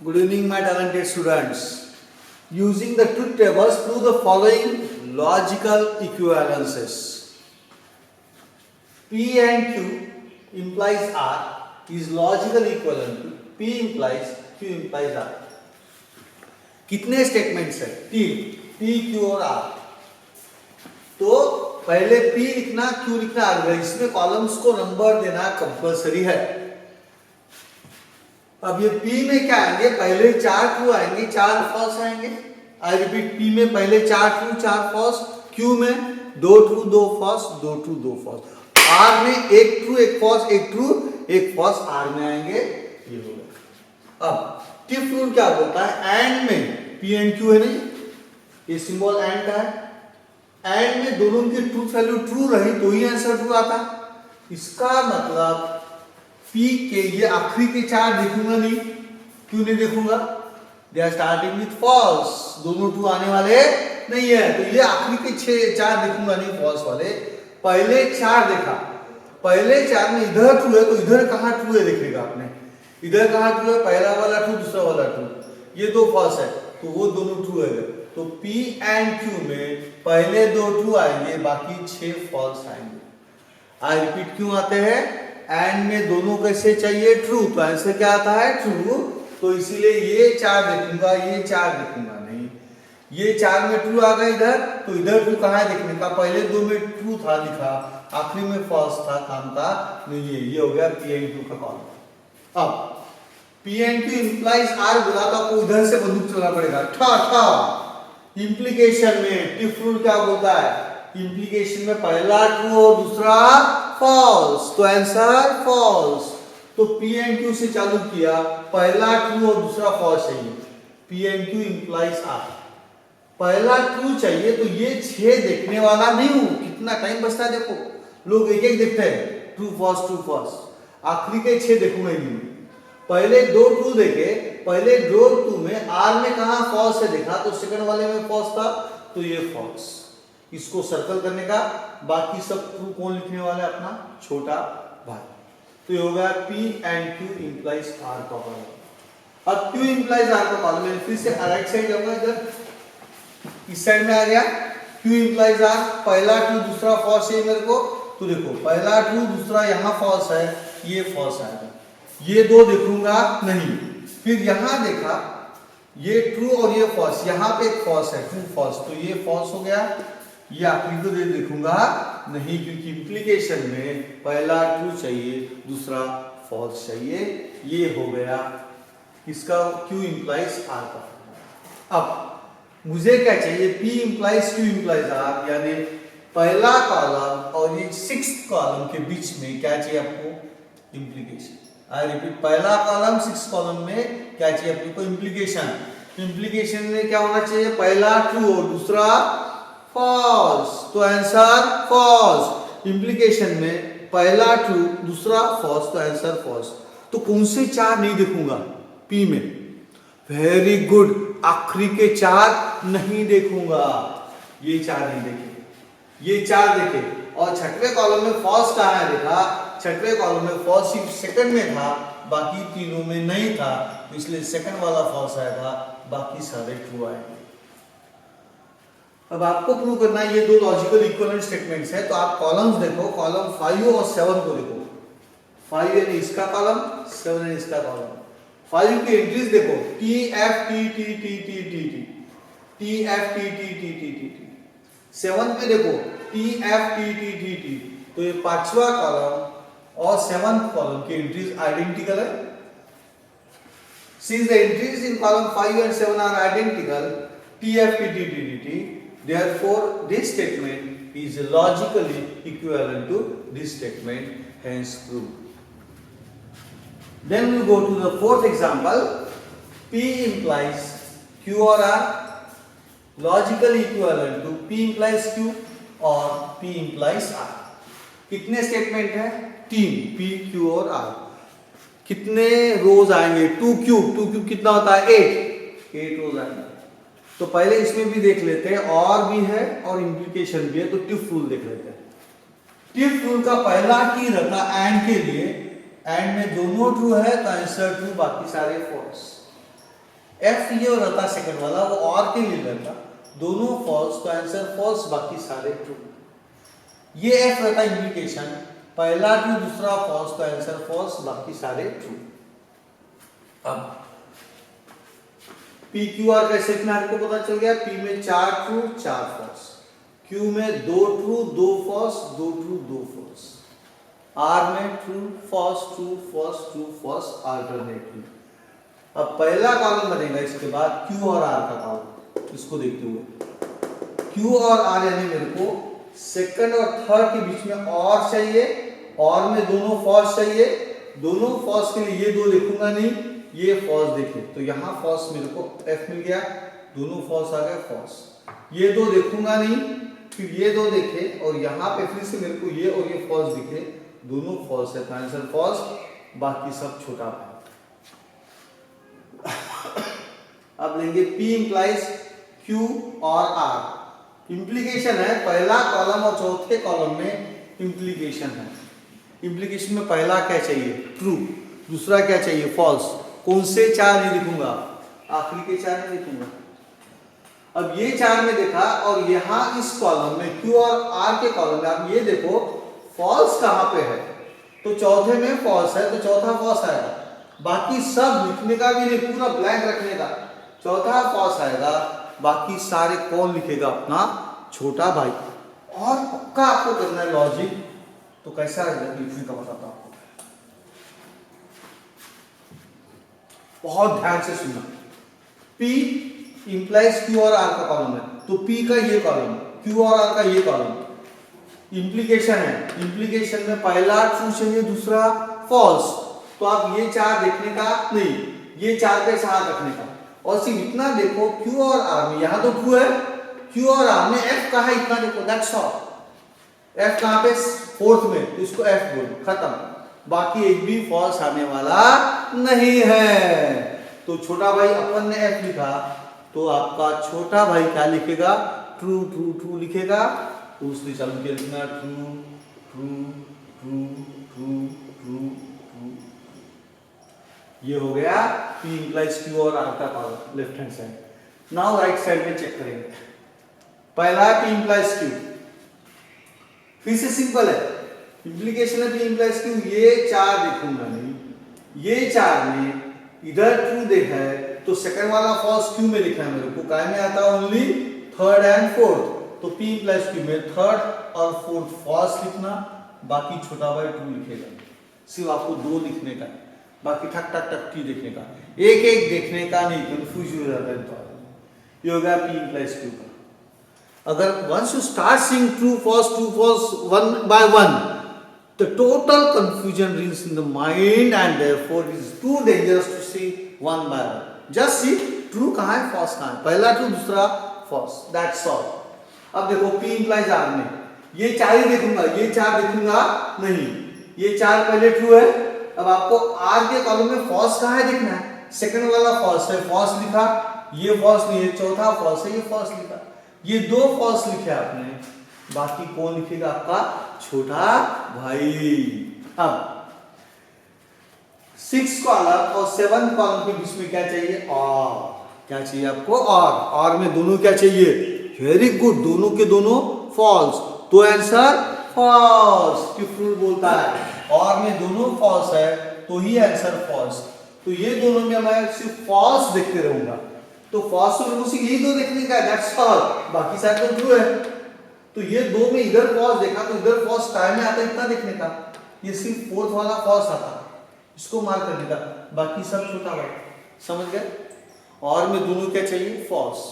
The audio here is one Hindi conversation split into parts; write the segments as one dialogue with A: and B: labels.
A: Good evening, my talented students. Using the truth tables, prove the following logical equivalences. P and Q implies R is logical equivalent to P implies Q implies R. कितने स्टेटमेंट्स है? तीन, P, Q और R. तो पहले P लिखना, Q लिखना, R इसमें कॉलम्स को नंबर देना कंपलसरी है. अब ये P में क्या आएंगे? पहले 4 ट्रू आएंगे, 4 फॉल्स आएंगे. आई रिपीट, P में पहले 4 ट्रू 4 फॉल्स, Q में 2 true 2 false, 2 true 2 false. R में 1 true 1 false, 1 true 1 false R में आएंगे. ये हो गया. अब टिफ रूल क्या बोलता है? एंड में P एंड Q है नहीं, ये सिंबल एंड का है. एंड में दोनों की ट्रूथ वैल्यू ट्रू रही तो ही आंसर ट्रू आता. इसका मतलब P के ये आखिरी के 4 देखूंगा नहीं. क्यों नहीं देखूंगा? They are starting with false, दोनों ट्रू आने वाले नहीं है, तो ये आखिरी के 4 देखूंगा नहीं फॉल्स वाले. पहले 4 देखा, पहले 4 में इधर ट्रू है तो इधर कहां ट्रू है देखेगा आपने. इधर कहां ट्रू है? पहला वाला ट्रू, दूसरा वाला ट्रू. ये 2 फॉल्स है तो वो दोनों ट्रू है. तो P एंड Q में पहले 2 ट्रू आएंगे, बाकी 6 फॉल्स आएंगे. आई रिपीट, क्यों आते हैं? एंड में दोनों कैसे चाहिए? ट्रू. तो आंसर क्या आता है? ट्रू. तो इसीलिए ये 4 देखूंगा, ये 4 देखूंगा नहीं. ये 4 में ट्रू आ गया इधर, तो इधर ट्रू कहाँ है देखने का? पहले 2 में ट्रू था लिखा, आखिरी में फॉल्स था, काम का नहीं. ये हो गया P एंड Q का कॉलम. अब P and Q implies R बोला तो आपको इधर से बंदूक चलाना पड़ेगा. ठा इंप्लीकेशन में टिफ रूल क्या बोलता है? इंप्लीकेशन में पहला ट्रू और दूसरा फॉल्स, तो आंसर फॉल्स. तो P एंड Q से चालू किया, पहला ट्रू और दूसरा फॉल्स चाहिए. P and Q implies R. पहला ट्रू चाहिए तो ये 6 देखने वाला नहीं हूं. कितना टाइम बचता है देखो, लोग एक एक देखते हैं, ट्रू फॉल्स. आखिरी के 6 देखूंगा ही नहीं. पहले 2 ट्रू देखे, पहले 2 ट्रू में R में कहा फॉल्स है देखा, तो सेकंड वाले में फॉल्स था, तो ये फॉल्स. इसको सर्कल करने का, बाकी सब ट्रू कौन लिखने वाला है? अपना छोटा भाई. तो ये हो गया P and Q implies R का कॉलम. अब Q इंप्लाइज R का कॉलम में फिर से राइट साइड जाऊंगा, इधर इस साइड में आ गया. Q इंप्लाइज R, पहला ट्रू दूसरा फॉल्स है मेरे को. तो देखो, पहला ट्रू दूसरा यहाँ फॉल्स है, ये फॉल्स आएगा. ये 2 देखूंगा नहीं. फिर यहां देखा, ये ट्रू और ये फॉल्स, यहां पे एक फॉल्स है, ट्रू फॉल्स, तो ये फॉल्स हो गया. ये आखिरी को देखूंगा नहीं, क्योंकि इंप्लीकेशन में पहला ट्रू चाहिए, दूसरा फॉल्स चाहिए. ये हो गया इसका Q इंप्लाइज R का. अब मुझे क्या चाहिए? P implies Q implies R, यानी पहला कॉलम और ये 6th कॉलम के बीच में क्या चाहिए आपको? इंप्लीकेशन. आई रिपीट, पहला कॉलम 6 कॉलम में क्या चाहिए अपने को? इंप्लीकेशन. इंप्लीकेशन में क्या होना चाहिए? पहला ट्रू और दूसरा फॉल्स, तो आंसर फॉल्स. इंप्लीकेशन में पहला ट्रू दूसरा फॉल्स, तो आंसर फॉल्स. तो कौन से 4 नहीं देखूंगा? P में. वेरी गुड, आखिरी के 4 नहीं देखूंगा. ये 4 नहीं देखे, ये 4 देखे. और छठवें कॉलम में फॉल्स कहाँ है देखा? छठवें कॉलम में फॉल्स सिर्फ सेकंड में था, बाकी तीनों में नहीं था, इसलिए सेकंड वाला फॉल्स आएगा, बाकी सारे ट्रू आएंगे. अब आपको प्रूव करना है ये 2 लॉजिकल इक्विवेलेंट स्टेटमेंट्स है. तो आप कॉलम्स देखो, कॉलम 5 और 7 को देखो. 5 यानी इसका कॉलम, 7 यानी इसका कॉलम. 5 की एंट्रीज देखो, T F T T T T T T T F T T T T T T. 7 पे देखो T F T T T T. तो ये 5वां कॉलम और 7th कॉलम की एंट्रीज आइडेंटिकल है. Since the entries in column 5 and 7 are identical, T F T T T T T, therefore this statement is logically equivalent to this statement, hence proved. Then we go to the 4th example. P implies Q or R, logically equivalent to P implies Q और P implies R. कितने स्टेटमेंट है? 3, P, Q और R. कितने रोज आएंगे? 2 क्यूब कितना होता है? 8 रोज आएंगे. तो पहले इसमें भी देख लेते हैं, और भी है और इंप्लीकेशन भी है. तो टिफ रूल देख लेते हैं. टिफ रूल का पहला की रहता एंड के लिए, एंड में दोनों ट्रू है तो आंसर ट्रू, बाकी सारे फॉल्स. एफ ये रहता सेकंड वाला, वो और के लिए रहता, दोनों फॉल्स तो आंसर फॉल्स, बाकी सारे ट्रू। ये एफ रहता इंप्लीकेशन, पहला ट्रू दूसरा फॉल्स तो आंसर फॉल्स, बाकी सारे ट्रू। अब पी क्यू आर कैसे लिखना आपको पता चल गया। पी में 4 ट्रू 4 फॉल्स, क्यू में 2 true 2 false 2 true 2 false, R में true false true false true false alternately. अब पहला कॉलम बनेगा, इसके बाद क्यू और आर का कॉलम। इसको देखते हुए क्यू और आर यानी मेरे को सेकंड और थर्ड के बीच में और चाहिए, और में दोनों फॉल्स चाहिए। दोनों फॉल्स के लिए ये दो लिखूंगा नहीं, ये फॉल्स देखिए, तो यहाँ फॉल्स मेरे को एफ मिल गया, दोनों फॉल्स आ गए फॉल्स। ये दो देखूंगा नहीं, फिर ये दो देखे, और यहाँ पे फिर से मेरे को ये और ये फॉल्स दिखे, दोनों फॉल्स है, तो आंसर फॉल्स, बाकी सब छोटा है। अब लेंगे P इंप्लाइज Q और R। इंप्लीकेशन है, पहला कॉलम और चौथे कॉलम में इंप्लीकेशन है। इंप्लीकेशन में पहला क्या चाहिए ट्रू, दूसरा क्या चाहिए फॉल्स। कौन से 4 नहीं लिखूंगा, आखिरी के 4 नहीं लिखूंगा। अब ये 4 में देखा, और यहाँ इस कॉलम में Q और R के कॉलम में आप ये देखो फॉल्स कहाँ पे है, तो चौथे में फॉल्स है, तो चौथा फॉल्स आएगा। बाकी सब लिखने का भी नहीं, पूरा ब्लैंक रखने का, चौथा फॉल्स आएगा, बाकी सारे कौन लिखेगा, अपना छोटा भाई। और पक्का आपको करना है लॉजिक, तो कैसा लिखने का बताता हूं आपको, बहुत ध्यान से सुनना। P इंप्लाइज Q और R का कॉलम है, तो P का ये कॉलम, Q और R का ये कॉलम इंप्लीकेशन है। इंप्लीकेशन में पहला ट्रू चाहिए, दूसरा फॉल्स, तो आप ये 4 देखने का नहीं, ये 4 पे 4 रखने का, और सिर्फ इतना देखो Q और R में, यहां तो ट्रू है, Q और R में F कहाँ है इतना देखो, दैट्स ऑल। F कहाँ पे फोर्थ में, तो इसको F बोलो, खत्म, बाकी एक भी फॉल्स आने वाला नहीं है। तो छोटा भाई अपन ने F लिखा, तो आपका छोटा भाई क्या लिखेगा, ट्रू ट्रू ट्रू लिखेगा। तो उसने चालू किया लिखना true true true true true true. ये हो गया P इंप्लाइज Q और R का column left hand side. Now right side में चेक करेंगे। पहला P इंप्लाइज Q, फिर से सिंपल है, इंप्लीकेशन है P इंप्लाइज Q। ये 4 देखूंगा नहीं, ये 4 में इधर ट्रू देखा है, तो सेकंड वाला फॉल्स Q में लिखा है मेरे को, काय में आता है ओनली थर्ड एंड फोर्थ, तो P इंप्लाइज Q में थर्ड और फोर्थ फॉल्स लिखना, बाकी छोटा भाई ट्रू लिखेगा। सिर्फ आपको 2 लिखने का, बाकी ठक ठक ठक T देखने का, एक एक देखने का नहीं, कंफ्यूज हो जाता है। तो ये हो गया P इंप्लाइज Q का। अगर once you start seeing true false one by one, the total confusion reigns in the mind, and therefore it is too dangerous to see one by one. Just see true कहाँ है false कहाँ है, पहला true दूसरा false, that's all। अब देखो P implies R में ये 4 ही देखूंगा, ये 4 देखूंगा नहीं, ये 4 पहले ट्रू है। अब आपको R के कॉलम में false कहाँ है देखना है, सेकंड वाला false है, false लिखा, ये false नहीं है, चौथा false है, ये false लिखा, ये 2 फॉल्स लिखे आपने, बाकी कौन लिखेगा, आपका छोटा भाई। अब 6 कॉलम और 7 कॉलम के बीच में क्या चाहिए, और क्या चाहिए आपको, और में दोनों क्या चाहिए, वेरी गुड, दोनों के दोनों फॉल्स, तो आंसर फॉल्स। फ्रूट बोलता है और में दोनों फॉल्स है, तो ही आंसर फॉल्स। तो ये दोनों में मैं सिर्फ फॉल्स देखते रहूंगा, तो फॉल्स तो मुझे यही 2 देखने का, दैट्स ऑल, बाकी सारे तो ट्रू है। तो ये 2 में इधर फॉल्स देखा, तो इधर फॉल्स टाइम में आता है इतना देखने का, ये सिर्फ फोर्थ वाला फॉल्स आता, इसको मार्क करने का, बाकी सब छोटा है, समझ गए। और में दोनों क्या चाहिए, फॉल्स।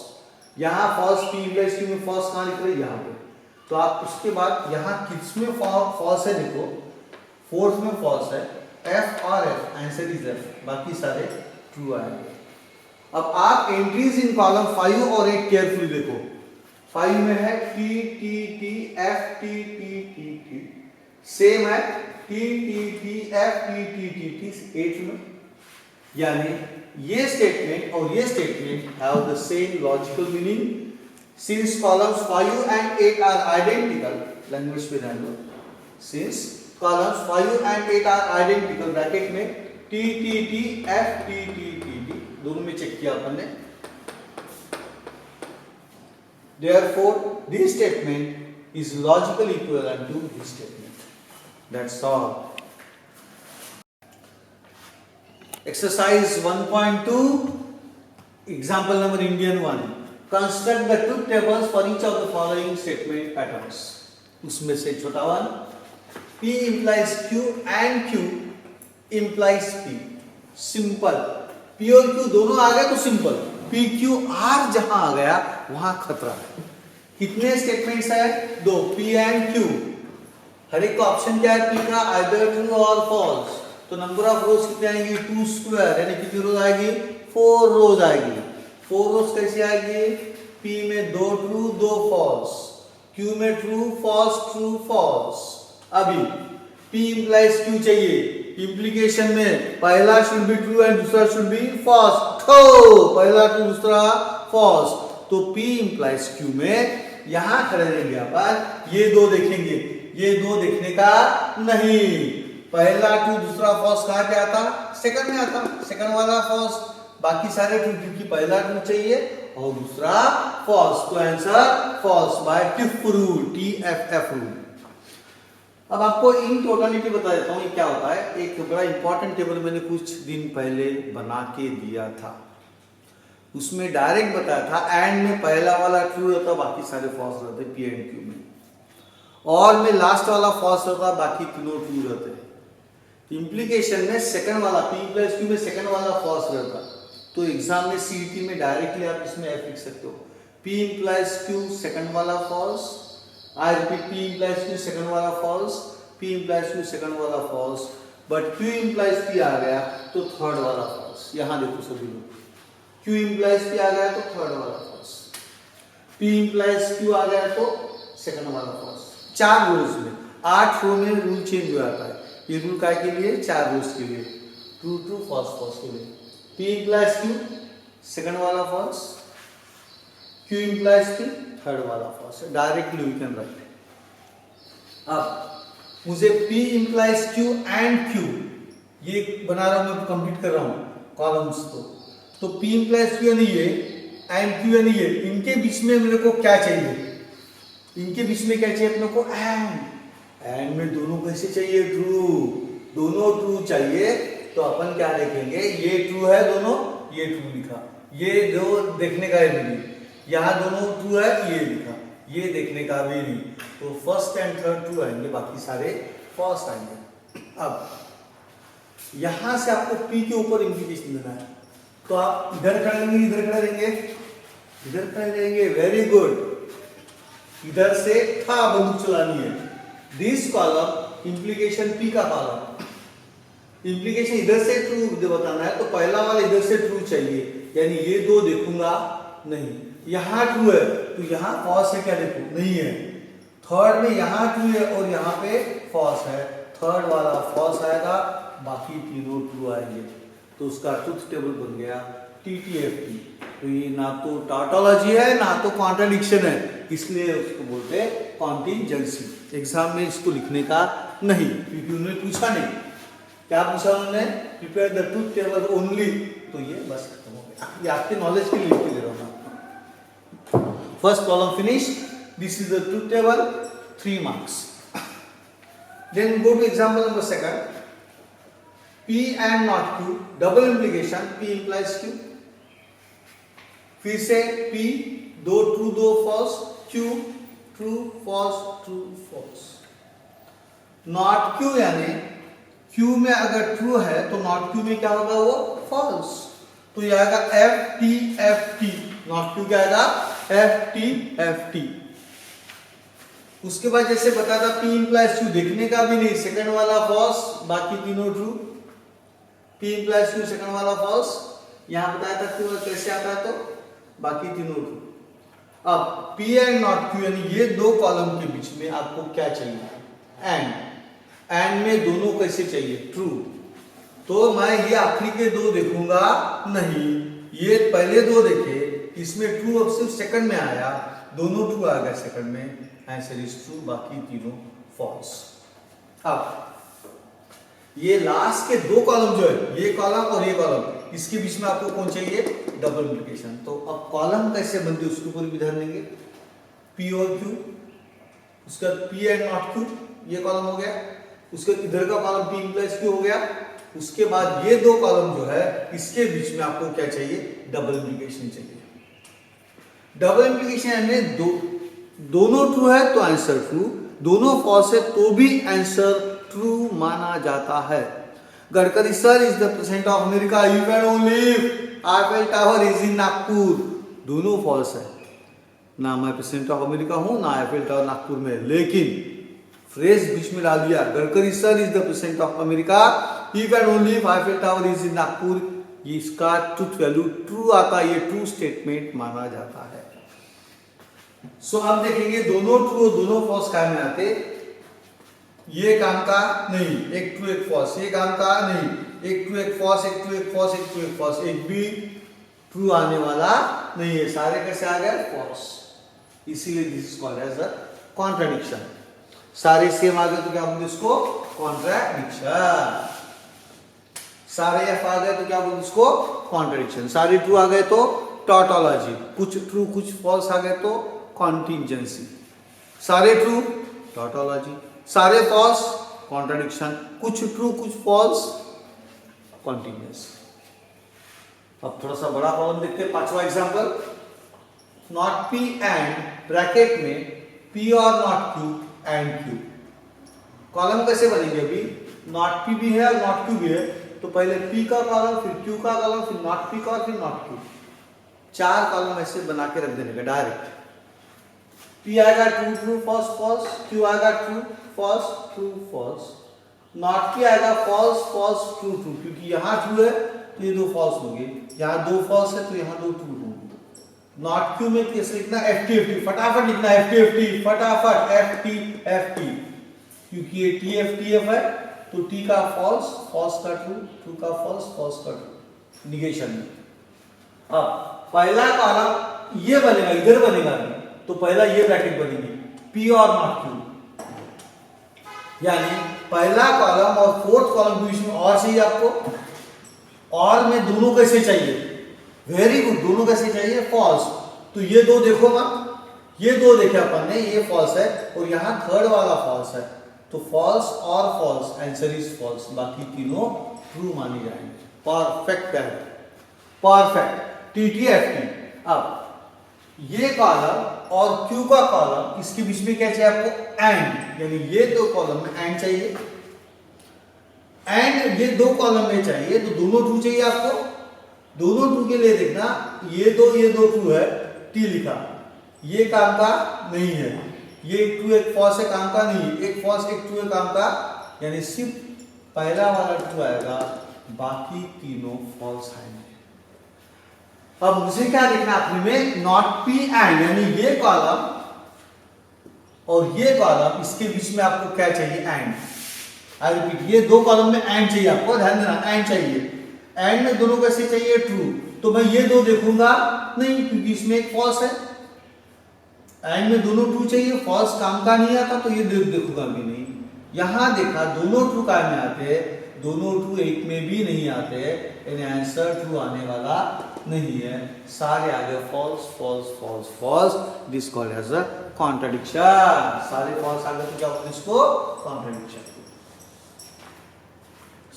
A: यहाँ फॉल्स P इंप्लाइज Q में फॉल्स कहाँ लिख रहे हैं, यहाँ पे, तो आप उसके बाद यहाँ किस में फॉल्स है देखो, फोर्थ में फॉल्स है, F और F, आंसर इज F, बाकी सारे ट्रू आएंगे। अब आप एंट्रीज इन कॉलम 5 और 8 केयरफुली देखो। 5 में है T T T F T T T T, same है T T T F T T T T 8 में, यानी ये स्टेटमेंट और ये statement have the same logical meaning. Since columns 5 and 8 are identical, language पे ध्यान दो, since columns 5 and 8 are identical, bracket में T T T F T T T T, दोनों में चेक किया अपन ने। Therefore, this statement is logical equivalent to this statement. That's all. Exercise 1.2, example number Indian 1. Construct the truth tables for each of the following statement patterns. उसमें से छोटा one, P implies Q and Q implies P. Simple. P और Q दोनों आ गए तो सिंपल। P Q R जहां आ गया वहां खतरा है। कितने स्टेटमेंट्स है? दो, P एंड Q। हर एक का ऑप्शन क्या है? P का either true or false। तो नंबर ऑफ रोज कितने आएंगी? 2 स्क्वायर, यानी कितनी रोज आएगी? 4 रोज आएगी। 4 रोज कैसे आएगी? P में 2 ट्रू 2 फॉल्स, Q में ट्रू फॉल्स ट्रू फॉल्स। अभी P implies Q चाहिए, इंप्लीकेशन में पहला शुड बी ट्रू एंड दूसरा शुड बी फॉल्स। पहला ट्रू दूसरा फॉल्स, तो P implies Q में यहां खड़े रहेंगे अपन, ये दो देखेंगे, ये दो देखने का नहीं। पहला ट्रू दूसरा फॉल्स कहां पे आता? सेकंड में आता, सेकंड वाला फॉल्स। बाकी सारे ट्रू, क्योंकि पहला ट्रू चाहिए और दूसरा फॉल्स, तो answer false by tiff rule, TFF rule. अब आपको इन टोटलिटी बता देता हूँ ये क्या होता है। एक बड़ा इंपॉर्टेंट टेबल मैंने कुछ दिन पहले बना के दिया था, उसमें डायरेक्ट बताया था एंड में पहला वाला ट्रू रहता, बाकी सारे फॉल्स रहते P एंड Q में, और में लास्ट वाला फॉल्स रहता, बाकी तीनों ट्रू रहते हैं। इंप्लीकेशन में सेकंड वाला P प्लस Q में सेकंड वाला फॉल्स रहता, तो एग्जाम में CET में डायरेक्टली आप इसमें F लिख सकते हो। P प्लस Q सेकंड वाला false, I repeat, P implies Q second वाला false, P implies Q second वाला false, but Q implies P आ गया तो थर्ड वाला false। यहाँ देखो सभी लोग, Q implies P आ गया तो थर्ड वाला false, P implies Q आ गया तो सेकंड वाला false। 4 रोज में 8 रो में रूल चेंज हो जाता है। ये रूल काय के लिए? 4 रोज के लिए, ट्रू ट्रू फॉल्स फॉल्स के लिए। P implies Q सेकंड वाला false, Q implies P third वाला false. Directly we can write. अब मुझे P implies Q and Q ये बना रहा हूं, मैं कंप्लीट कर रहा हूं कॉलम्स को। तो P implies Q यानी ये एंड Q यानी ये, इनके बीच में मेरे को क्या चाहिए? इनके बीच में क्या चाहिए अपने को? एंड में दोनों कैसे चाहिए? ट्रू, दोनों ट्रू चाहिए। तो अपन क्या देखेंगे? ये ट्रू है दोनों, ये ट्रू लिखा, ये दो देखने का है नहीं, यहाँ दोनों ट्रू है ये लिखा, ये देखने का भी नहीं। तो फर्स्ट एंड थर्ड ट्रू आएंगे, बाकी सारे फॉल्स आएंगे। अब यहां से आपको P के ऊपर इंप्लीकेशन देना है, तो आप इधर खड़े रहेंगे, इधर खड़े रहेंगे, इधर खड़े रहेंगे, वेरी गुड। इधर से था बंदूक चलानी है। दिस कॉलम इंप्लीकेशन P का कॉलम, इंप्लीकेशन इधर से ट्रू बताना है, तो पहला वाला इधर से ट्रू चाहिए, यानी ये दो देखूंगा नहीं। यहाँ ट्रू है तो यहाँ फॉल्स है क्या? देखो नहीं है। थर्ड में यहाँ ट्रू है और यहाँ पे फॉल्स है, थर्ड वाला फॉल्स आएगा, बाकी तीनों ट्रू आएंगे। तो उसका ट्रुथ टेबल बन गया TTFT। तो ये ना तो टाटोलॉजी है ना तो कॉन्ट्राडिक्शन है, इसलिए उसको बोलते हैं कॉन्टिजेंसी। एग्जाम में इसको लिखने का नहीं, क्योंकि उन्होंने पूछा नहीं। क्या पूछा उन्होंने? Prepare the truth table only. तो ये बस खत्म हो गया, ये आपके नॉलेज के लिए लिख के दे रहा हूँ। First column finished. This is the truth table, 3 marks. Then go to example number 2. P and not Q, double implication, P implies Q. फिर से P, दो true दो false, Q true false true false. Not Q यानी Q में अगर true है तो not Q में क्या होगा? वो false। तो ये आएगा FTFT। not Q क्या आएगा? FTFT। उसके बाद जैसे बताया था P implies Q देखने का भी नहीं, सेकंड वाला फॉल्स, बाकी तीनों true. P implies Q second वाला फॉल्स, यहां बताया था Q कैसे आता है, तो बाकी तीनों ट्रू। अब P एंड नॉट Q यानी ये दो कॉलम के बीच में आपको क्या चाहिए? एंड में दोनों कैसे चाहिए? ट्रू। तो मैं ये आखिरी के दो देखूंगा नहीं, ये पहले दो देखे, इसमें ट्रू अब सिर्फ सेकंड में आया, दोनों ट्रू आ गए सेकंड में, आंसर इज ट्रू, बाकी तीनों फॉल्स। अब ये लास्ट के दो कॉलम जो है, ये कॉलम और ये कॉलम, इसके बीच में आपको कौन चाहिए? Double implication. तो अब कॉलम कैसे बनती है उसके ऊपर भी ध्यान देंगे। पी और क्यू, उसका पी एंड नॉट क्यू, ये कॉलम हो गया। उसके इधर का कॉलम पी प्लस क्यू हो गया। उसके बाद ये दो कॉलम जो है इसके बीच में आपको क्या चाहिए? डबल इंप्लीकेशन चाहिए। डबल इंप्लीकेशन यानी दोनों ट्रू है तो आंसर ट्रू, दोनों फॉल्स है तो भी आंसर ट्रू माना जाता है। Gadkari sir is the president of America, you can only Eiffel tower is in Nagpur, दोनों फॉल्स है। ना मैं प्रेसिडेंट ऑफ अमेरिका हूं ना आईफेल टावर नागपुर में, लेकिन फ्रेज बीच में डाल दिया, Gadkari sir is the president of America, you can only Eiffel tower is in Nagpur, इसका ट्रूथ वैल्यू ट्रू आता है, ये ट्रू स्टेटमेंट माना जाता है। सो अब देखेंगे दोनों ट्रू दोनों फॉल्स काय में आते, ये काम का नहीं, एक ट्रू एक फॉल्स, ये काम का नहीं, एक ट्रू एक फॉल्स, एक ट्रू एक फॉल्स, एक ट्रू एक फॉल्स, एक भी ट्रू आने वाला नहीं है, सारे कैसे आ गए? फॉल्स। इसीलिए this is called as a contradiction. सारे सेम आ गए तो क्या बोलते इसको? कॉन्ट्राडिक्शन। सारे एफ आ गए तो क्या बोलते इसको? कॉन्ट्राडिक्शन। सारे ट्रू आ गए तो टॉटोलॉजी, कुछ ट्रू कुछ फॉल्स आ गए तो कॉन्टिजेंसी। सारे ट्रू टॉटोलॉजी, सारे फॉल्स कॉन्ट्राडिक्शन, कुछ ट्रू कुछ फॉल्स कॉन्टिजेंसी। अब थोड़ा सा बड़ा प्रॉब्लम देखते हैं, पांचवा example. Not P and bracket में पी और not Q and Q. Column कैसे बनेंगे? अभी नॉट पी भी है और नॉट क्यू भी है, तो पहले पी का कॉलम, फिर क्यू का कॉलम, फिर नॉट पी का और फिर नॉट क्यू, चार कॉलम ऐसे बना के रख देने का डायरेक्ट। पी आएगा true true false false, Q आएगा true false true false, not P आएगा फॉल्स फॉल्स ट्रू ट्रू, क्योंकि यहाँ ट्रू है तो ये दो फॉल्स होंगे, यहाँ दो फॉल्स है तो यहाँ दो ट्रू होंगे। नॉट क्यू में कैसे लिखना? एफ टी एफ टी, फटाफट लिखना एफ टी एफ टी, फटाफट एफ टी, क्योंकि ये टी एफ है तो टी का फॉल्स, फॉल्स का ट्रू, ट्रू का फॉल्स, फॉल्स का ट्रू, निगेशन में। अब पहला कॉलम ये बनेगा, इधर बनेगा तो पहला ये ब्रैकेट बनेगी पी और नॉट क्यू, यानी पहला कॉलम और फोर्थ कॉलम के बीच में और चाहिए आपको, और में दोनों कैसे चाहिए? वेरी गुड, दोनों कैसे चाहिए? फॉल्स। तो ये दो देखो मत, ये दो देखे अपन ने, ये फॉल्स है और यहाँ थर्ड वाला फॉल्स है, तो फॉल्स और फॉल्स, आंसर इज फॉल्स, बाकी तीनों ट्रू माने जाएंगे। परफेक्ट है, perfect, T T F T. अब ये कॉलम और क्यू का कॉलम, इसके बीच में क्या चाहिए आपको? एंड, यानी ये दो कॉलम में एंड चाहिए, एंड ये दो कॉलम में चाहिए, तो दोनों ट्रू चाहिए आपको। दोनों ट्रू के लिए देखना, ये दो ट्रू है, टी लिखा, ये काम का नहीं है, ये एक ट्रू एक फॉल्स है, काम का नहीं, एक फॉल्स एक ट्रू है, काम का, यानी सिर्फ पहला वाला ट्रू आएगा, बाकी तीनों फॉल्स आएंगे। अब मुझे क्या देखना आखिरी में? नॉट पी एंड, यानी ये कॉलम और ये कॉलम, इसके बीच में आपको क्या चाहिए? एंड। आई रिपीट, ये दो कॉलम में एंड चाहिए आपको, ध्यान देना, एंड चाहिए। एंड में दोनों कैसे चाहिए? ट्रू। तो मैं ये दो देखूंगा नहीं, क्योंकि इसमें एक फॉल्स है। एंड में दोनों ट्रू चाहिए, फॉल्स काम का नहीं आता, तो ये देखूंगा भी नहीं। यहां देखा दोनों ट्रू काम में आते हैं, दोनों ट्रू एक में भी नहीं आते, यानी आंसर ट्रू आने वाला नहीं है, सारे आगे false false false false, this called as a contradiction. सारे फॉल्स आ गए तो क्या बोलते हैं इसको? Contradiction.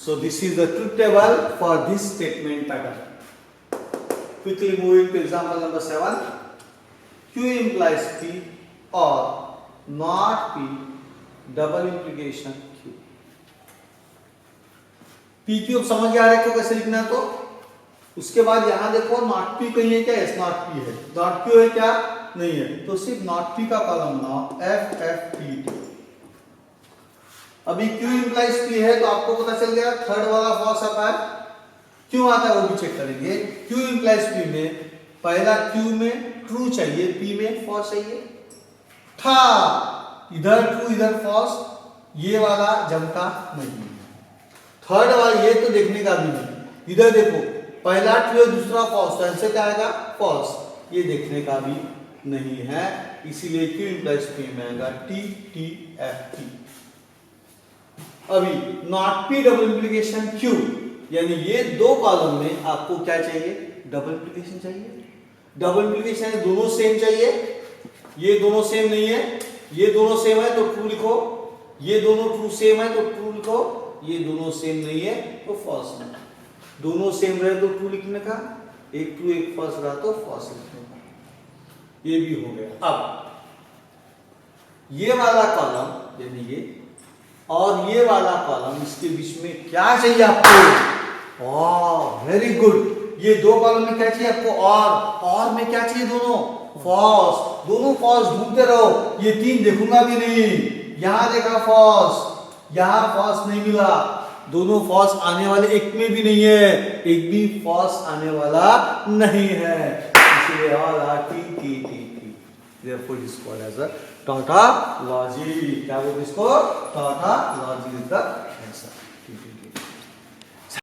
A: So this is the truth table for this statement pattern. Quickly moving to example number 7. Q implies P or not P, double implication Q. P Q समझ आ रहा है क्यों कैसे लिखना है? तो उसके बाद यहां देखो नॉट P कहीं है क्या? यस, नॉट P है। नॉट Q है क्या? नहीं है, तो सिर्फ नॉट P का कॉलम बनाओ, F F P T। अभी Q implies P है तो आपको पता चल गया, थर्ड वाला फॉल्स आता है, क्यों आता है वो भी चेक करेंगे। Q implies P में पहला Q में ट्रू चाहिए, P में फॉल्स चाहिए, था इधर ट्रू इधर फॉल्स, ये वाला जमता नहीं। थर्ड वाला ये तो देखने का भी नहीं, इधर देखो पहला ट्रू है दूसरा फॉल्स, तो आंसर क्या आएगा? फॉल्स, ये देखने का भी नहीं है, इसीलिए Q implies P में आएगा T T F T। अभी not P double implication Q, यानी ये दो कॉलम में आपको क्या चाहिए, डबल इंप्लीकेशन चाहिए। डबल इंप्लीकेशन दोनों सेम चाहिए, ये दोनों सेम नहीं है, ये दोनों सेम है तो ट्रू लिखो, ये दोनों ट्रू सेम है तो ट्रू लिखो, ये दोनों सेम नहीं है तो फॉल्स लिखो। दोनों सेम रहे तो ट्रू लिखने का, एक ट्रू एक फॉल्स रहा तो फॉल्स लिखने का। ये भी हो गया। अब ये वाला कॉलम यानी ये और ये वाला कॉलम, इसके बीच में क्या चाहिए आपको, और वेरी गुड, ये दो कॉलम में क्या चाहिए आपको, और में क्या चाहिए, दोनों फॉल्स, दोनों फॉल्स ढूंढते रहो। ये तीन देखूंगा भी नहीं, यहां देखा फॉल्स, यहां फॉल्स नहीं मिला, दोनों फॉल्स आने वाले, एक में भी नहीं है, एक भी फॉल्स आने वाला नहीं है, इसलिए all are T T T T, therefore it is called as a tautology। क्या बोलते हैं इसको, tautology इज द